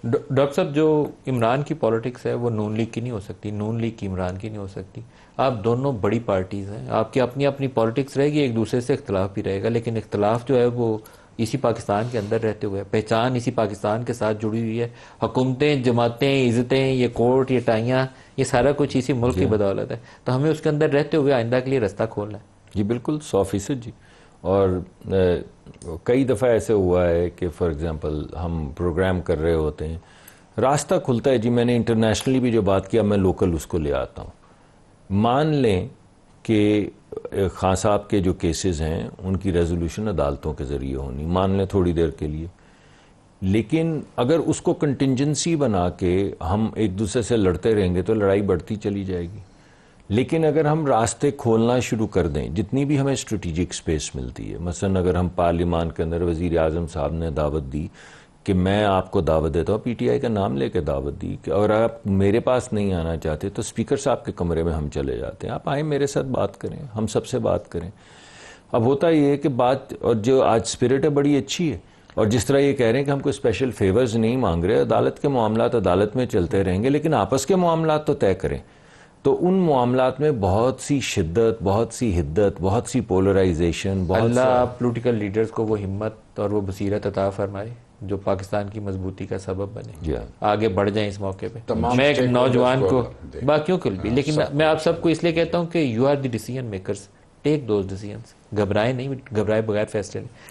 Doctor صاحب، جو عمران کی پالیٹکس ہے وہ نون لیگ کی نہیں ہو سکتی، نون لیگ کی عمران کی نہیں ہو سکتی. آپ دونوں بڑی پارٹیز ہیں، آپ کی اپنی اپنی پالیٹکس رہے گی، ایک دوسرے سے اختلاف بھی رہے گا، لیکن اختلاف جو ہے وہ اسی پاکستان کے اندر رہتے ہوئے پہچان اسی پاکستان کے ساتھ جڑی ہوئی ہے. حکومتیں، جماعتیں، عزتیں، یہ کورٹ، یہ ٹائیاں، یہ سارا کچھ اسی ملک کی بدولت ہے. تو ہمیں اس کے اندر رہتے ہوئے آئندہ کے لیے رستہ کھولنا ہے. جی بالکل، 100% جی. اور کئی دفعہ ایسے ہوا ہے کہ فار ایگزامپل ہم پروگرام کر رہے ہوتے ہیں، راستہ کھلتا ہے. جی میں نے انٹرنیشنلی بھی جو بات کیا، میں لوکل اس کو لے آتا ہوں. مان لیں کہ خان صاحب کے جو کیسز ہیں ان کی ریزولوشن عدالتوں کے ذریعے ہونی، مان لیں تھوڑی دیر کے لیے، لیکن اگر اس کو کنٹینجنسی بنا کے ہم ایک دوسرے سے لڑتے رہیں گے تو لڑائی بڑھتی چلی جائے گی. لیکن اگر ہم راستے کھولنا شروع کر دیں، جتنی بھی ہمیں اسٹریٹجک سپیس ملتی ہے، مثلا اگر ہم پارلیمان کے اندر وزیر اعظم صاحب نے دعوت دی کہ میں آپ کو دعوت دیتا ہوں، پی ٹی آئی کا نام لے کے دعوت دی کہ اور آپ میرے پاس نہیں آنا چاہتے تو اسپیکر صاحب کے کمرے میں ہم چلے جاتے ہیں، آپ آئیں میرے ساتھ بات کریں، ہم سب سے بات کریں. اب ہوتا یہ ہے کہ بات، اور جو آج اسپرٹ ہے بڑی اچھی ہے، اور جس طرح یہ کہہ رہے ہیں کہ ہم کوئی اسپیشل فیورز نہیں مانگ رہے، عدالت کے معاملات عدالت میں چلتے رہیں گے، لیکن آپس کے معاملات تو طے کریں. تو ان معاملات میں بہت سی شدت، بہت سی حدت، بہت سی پولرائزیشن، اللہ پولیٹیکل لیڈرز کو وہ ہمت اور وہ بصیرت عطا فرمائے جو پاکستان کی مضبوطی کا سبب بنے، آگے بڑھ جائیں اس موقع پہ. میں ایک نوجوان کو، باقیوں کو بھی، لیکن میں آپ سب کو اس لیے کہتا ہوں کہ you are the decision makers, take those decisions. گھبرائیں نہیں، گھبرائے بغیر فیصلے نہیں.